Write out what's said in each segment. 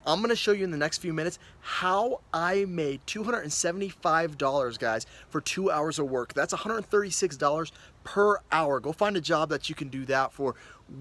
I'm gonna show you in the next few minutes how I made $275, guys, for 2 hours of work. That's $136 per hour. Go find a job that you can do that for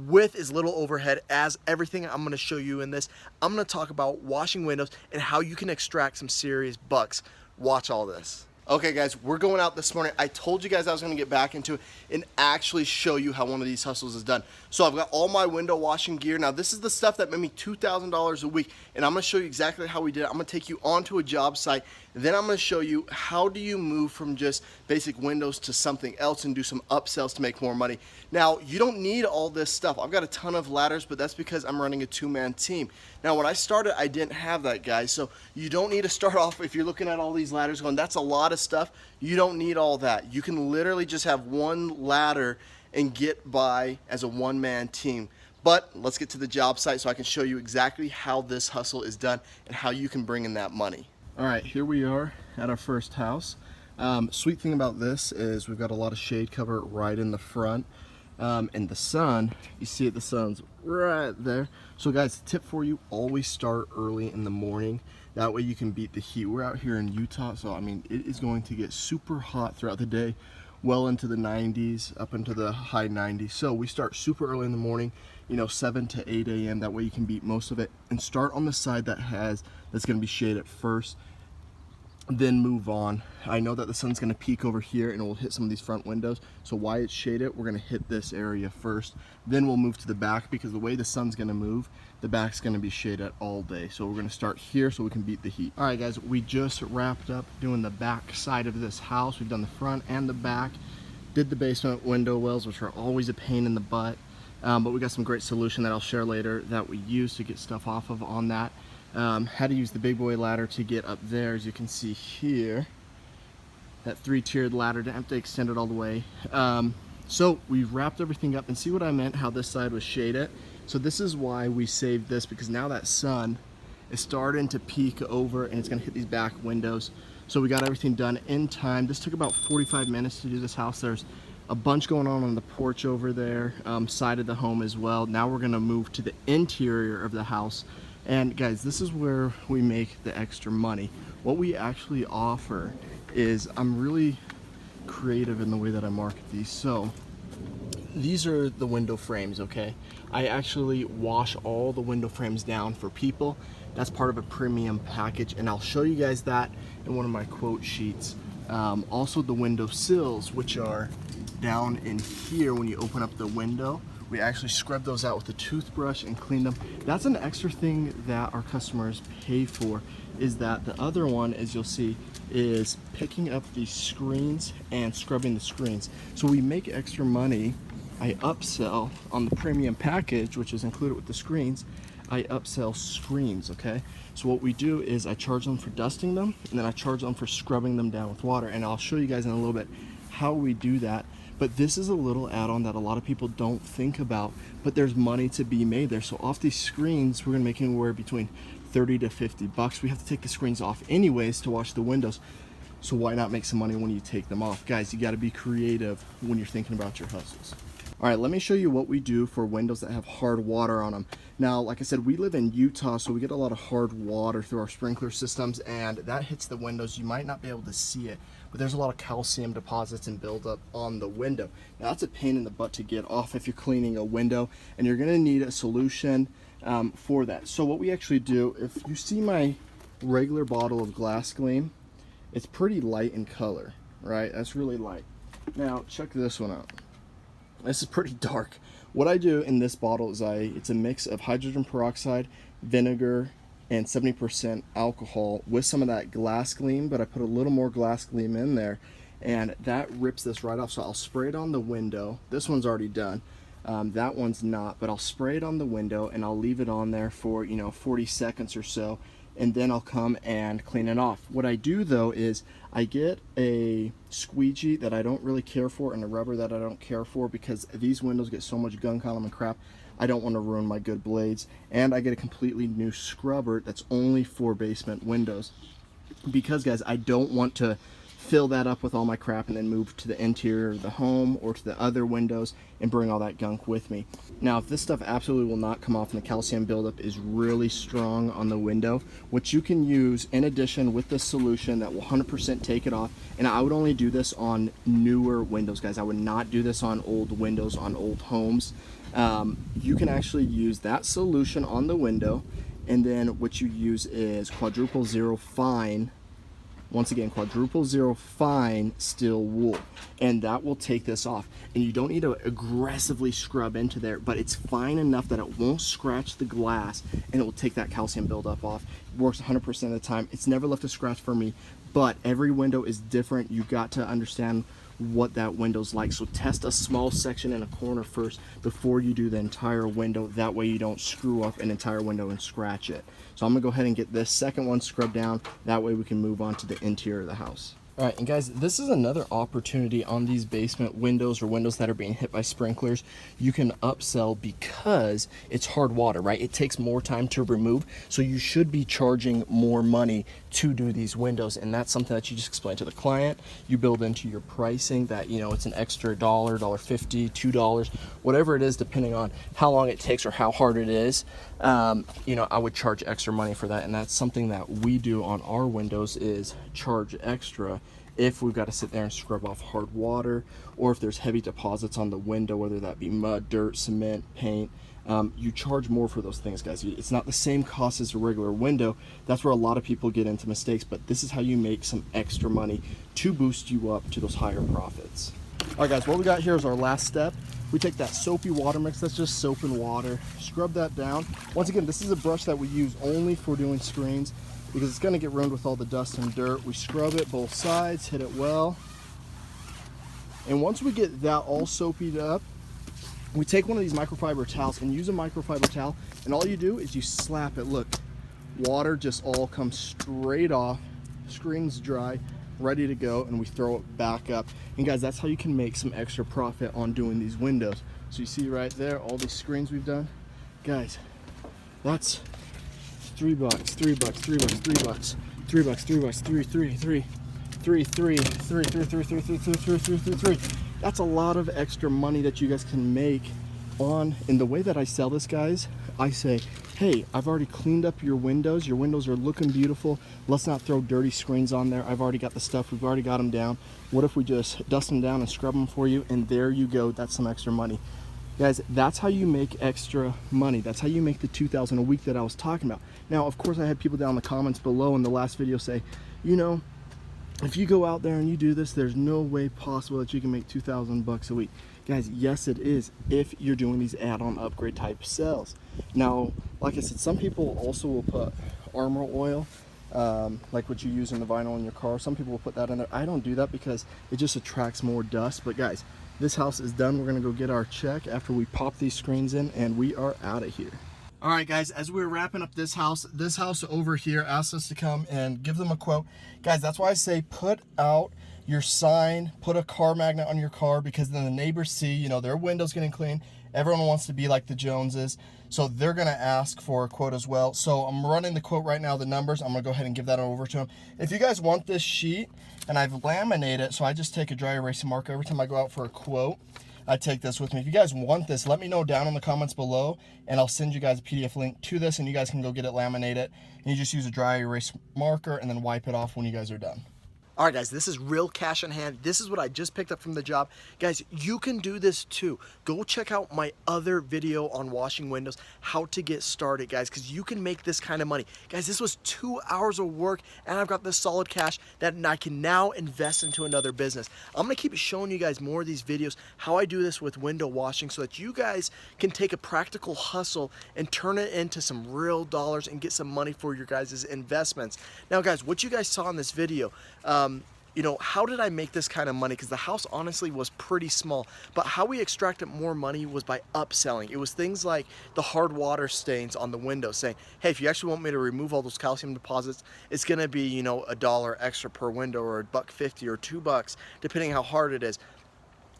with as little overhead as everything I'm gonna show you in this. I'm gonna talk about washing windows and how you can extract some serious bucks. Watch all this. Okay guys, we're going out this morning. I told you guys I was gonna get back into it and actually show you how one of these hustles is done. So I've got all my window washing gear. Now this is the stuff that made me $2,000 a week, and I'm gonna show you exactly how we did it. I'm gonna take you onto a job site, then I'm gonna show you how do you move from just basic windows to something else and do some upsells to make more money. Now, you don't need all this stuff. I've got a ton of ladders, but that's because I'm running a two-man team. Now, when I started, I didn't have that, guys. So you don't need to start off, if you're looking at all these ladders going, that's a lot of stuff. You don't need all that. You can literally just have one ladder and get by as a one-man team. But let's get to the job site so I can show you exactly how this hustle is done and how you can bring in that money. All right, here we are at our first house. Sweet thing about this is we've got a lot of shade cover right in the front. And the sun, you see it, the sun's right there. So guys, tip for you, always start early in the morning. That way you can beat the heat. We're out here in Utah, so I mean, it is going to get super hot throughout the day, well into the 90s, up into the high 90s. So we start super early in the morning, you know, 7 to 8 a.m. That way you can beat most of it, and start on the side that's gonna be shaded first, then move on. I know that the sun's gonna peak over here and it will hit some of these front windows. So while it's shaded, we're gonna hit this area first. Then we'll move to the back, because the way the sun's gonna move, the back's gonna be shaded all day. So we're gonna start here so we can beat the heat. All right guys, we just wrapped up doing the back side of this house. We've done the front and the back. Did the basement window wells, which are always a pain in the butt. But we got some great solution that I'll share later that we use to get stuff off of on that. How to use the big boy ladder to get up there, as you can see here. That 3-tiered ladder, didn't have to extend it all the way. So we've wrapped everything up, and see what I meant, how this side was shaded. So this is why we saved this, because now that sun is starting to peek over and it's gonna hit these back windows. So we got everything done in time. This took about 45 minutes to do this house. There's a bunch going on the porch over there, side of the home as well. Now we're gonna move to the interior of the house. And guys, this is where we make the extra money. What we actually offer is, I'm really creative in the way that I market these. So these are the window frames, okay? I actually wash all the window frames down for people. That's part of a premium package, and I'll show you guys that in one of my quote sheets. Also the window sills, which are down in here when you open up the window. We actually scrub those out with a toothbrush and clean them. That's an extra thing that our customers pay for, is that the other one, as you'll see, is picking up these screens and scrubbing the screens. So we make extra money. I upsell on the premium package, which is included with the screens. I upsell screens, okay? So what we do is I charge them for dusting them, and then I charge them for scrubbing them down with water. And I'll show you guys in a little bit how we do that. But this is a little add-on that a lot of people don't think about, but there's money to be made there. So off these screens, we're gonna make anywhere between 30 to 50 bucks. We have to take the screens off anyways to wash the windows. So why not make some money when you take them off? Guys, you gotta be creative when you're thinking about your hustles. All right, let me show you what we do for windows that have hard water on them. Now, like I said, we live in Utah, so we get a lot of hard water through our sprinkler systems, and that hits the windows. You might not be able to see it, but there's a lot of calcium deposits and buildup on the window. Now, that's a pain in the butt to get off if you're cleaning a window, and you're gonna need a solution for that. So what we actually do, if you see my regular bottle of Glass Gleam, it's pretty light in color, right? That's really light. Now, check this one out. This is pretty dark. What I do in this bottle is it's a mix of hydrogen peroxide, vinegar, and 70% alcohol with some of that Glass Gleam, but I put a little more Glass Gleam in there, and that rips this right off. So I'll spray it on the window. This one's already done. That one's not, but I'll spray it on the window and I'll leave it on there for, 40 seconds or so, and then I'll come and clean it off. What I do though is I get a squeegee that I don't really care for and a rubber that I don't care for, because these windows get so much gunk on them and crap. I don't want to ruin my good blades. And I get a completely new scrubber that's only for basement windows, because guys, I don't want to fill that up with all my crap, and then move to the interior of the home or to the other windows and bring all that gunk with me. Now, if this stuff absolutely will not come off and the calcium buildup is really strong on the window, what you can use in addition with this solution that will 100% take it off, and I would only do this on newer windows, guys. I would not do this on old windows, on old homes. You can actually use that solution on the window, and then what you use is quadruple zero fine. Once again, quadruple zero fine steel wool, and that will take this off. And you don't need to aggressively scrub into there, but it's fine enough that it won't scratch the glass, and it will take that calcium buildup off. It works 100% of the time. It's never left a scratch for me, but every window is different. You got to understand what that window's like. So test a small section in a corner first before you do the entire window. That way you don't screw up an entire window and scratch it. So I'm gonna go ahead and get this second one scrubbed down. That way we can move on to the interior of the house. All right, and guys, this is another opportunity on these basement windows or windows that are being hit by sprinklers. You can upsell because it's hard water, right? It takes more time to remove, so you should be charging more money to do these windows, and that's something that you just explain to the client. You build into your pricing that, you know, it's an extra $1, $1.50, $2, whatever it is, depending on how long it takes or how hard it is. You know, I would charge extra money for that, and that's something that we do on our windows, is charge extra if we've got to sit there and scrub off hard water, or if there's heavy deposits on the window, whether that be mud, dirt, cement, paint. You charge more for those things, guys. It's not the same cost as a regular window. That's where a lot of people get into mistakes, but this is how you make some extra money to boost you up to those higher profits. All right, guys, what we got here is our last step. We take that soapy water mix, that's just soap and water, scrub that down. Once again, this is a brush that we use only for doing screens because it's gonna get ruined with all the dust and dirt. We scrub it both sides, hit it well. And once we get that all soaped up, we take one of these microfiber towels and use a microfiber towel, and all you do is you slap it. Look, water just all comes straight off, screen's dry, ready to go, and we throw it back up. And guys, that's how you can make some extra profit on doing these windows. So you see right there, all these screens we've done. Guys, that's $3, $3, $3, $3, $3, $3, $3. That's a lot of extra money that you guys can make on. In the way that I sell this, guys, I say, hey, I've already cleaned up your windows are looking beautiful, let's not throw dirty screens on there. I've already got the stuff, we've already got them down. What if we just dust them down and scrub them for you, and there you go, that's some extra money. Guys, that's how you make extra money. That's how you make the $2,000 a week that I was talking about. Now, of course, I had people down in the comments below in the last video say, you know, if you go out there and you do this, there's no way possible that you can make $2,000 a week. Guys, yes it is, if you're doing these add-on upgrade type sales. Now, like I said, some people also will put armor oil, like what you use in the vinyl in your car. Some people will put that in there. I don't do that because it just attracts more dust. But guys, this house is done. We're gonna go get our check after we pop these screens in, and we are out of here. All right, guys, as we're wrapping up this house over here asked us to come and give them a quote. Guys, that's why I say put out your sign, put a car magnet on your car, because then the neighbors see, you know, their window's getting clean. Everyone wants to be like the Joneses, so they're gonna ask for a quote as well. So I'm running the quote right now, the numbers. I'm gonna go ahead and give that over to them. If you guys want this sheet, and I've laminated it, so I just take a dry erase marker every time I go out for a quote. I take this with me. If you guys want this, let me know down in the comments below, and I'll send you guys a PDF link to this, and you guys can go get it laminated. And you just use a dry erase marker and then wipe it off when you guys are done. All right, guys, this is real cash in hand. This is what I just picked up from the job. Guys, you can do this too. Go check out my other video on washing windows, how to get started, guys, because you can make this kind of money. Guys, this was 2 hours of work, and I've got this solid cash that I can now invest into another business. I'm gonna keep showing you guys more of these videos, how I do this with window washing, so that you guys can take a practical hustle and turn it into some real dollars and get some money for your guys' investments. Now, guys, what you guys saw in this video, you know, how did I make this kind of money? Because the house honestly was pretty small, but how we extracted more money was by upselling. It was things like the hard water stains on the window, saying, hey, if you actually want me to remove all those calcium deposits, it's gonna be, you know, $1 extra per window, or $1.50 or $2, depending how hard it is.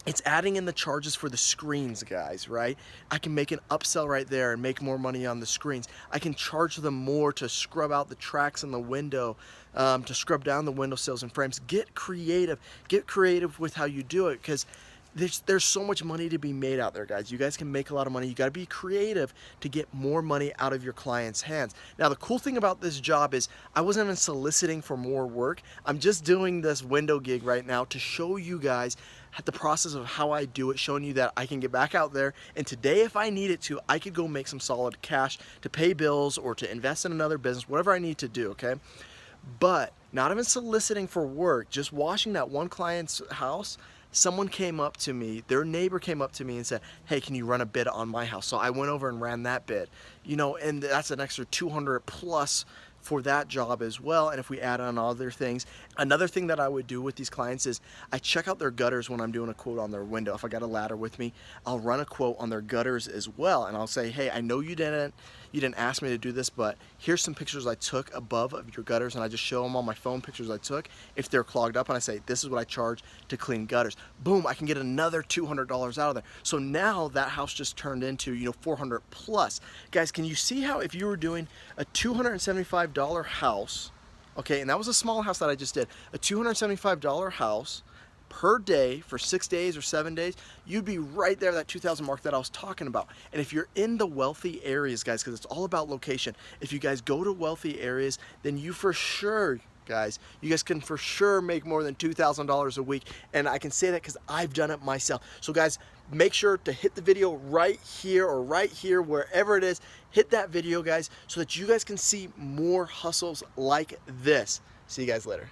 It's adding in the charges for the screens, guys, right? I can make an upsell right there and make more money on the screens. I can charge them more to scrub out the tracks in the window, to scrub down the windowsills and frames. Get creative with how you do it, because there's so much money to be made out there, guys. You guys can make a lot of money. You got to be creative to get more money out of your clients' hands. Now, the cool thing about this job is I wasn't even soliciting for more work. I'm just doing this window gig right now to show you guys the process of how I do it, showing you that I can get back out there, and today, if I needed to, I could go make some solid cash to pay bills or to invest in another business, whatever I need to do, okay? But not even soliciting for work, just washing that one client's house. Someone came up to me, their neighbor came up to me and said, hey, can you run a bid on my house? So I went over and ran that bid, and that's an extra 200 plus for that job as well. And if we add on other things, another thing that I would do with these clients is I check out their gutters when I'm doing a quote on their window. If I got a ladder with me, I'll run a quote on their gutters as well. And I'll say, hey, I know you didn't ask me to do this, but here's some pictures I took above of your gutters, and I just show them on my phone pictures I took if they're clogged up, and I say, this is what I charge to clean gutters. Boom, I can get another $200 out of there. So now that house just turned into 400 plus. Guys, can you see how if you were doing a $275 house, okay, and that was a small house that I just did, a $275 house per day for 6 days or 7 days, you'd be right there, that 2,000 mark that I was talking about. And if you're in the wealthy areas, guys, because it's all about location, if you guys go to wealthy areas, then you for sure, guys, you guys can for sure make more than $2,000 a week. And I can say that because I've done it myself. So guys, make sure to hit the video right here or right here, wherever it is. Hit that video, guys, so that you guys can see more hustles like this. See you guys later.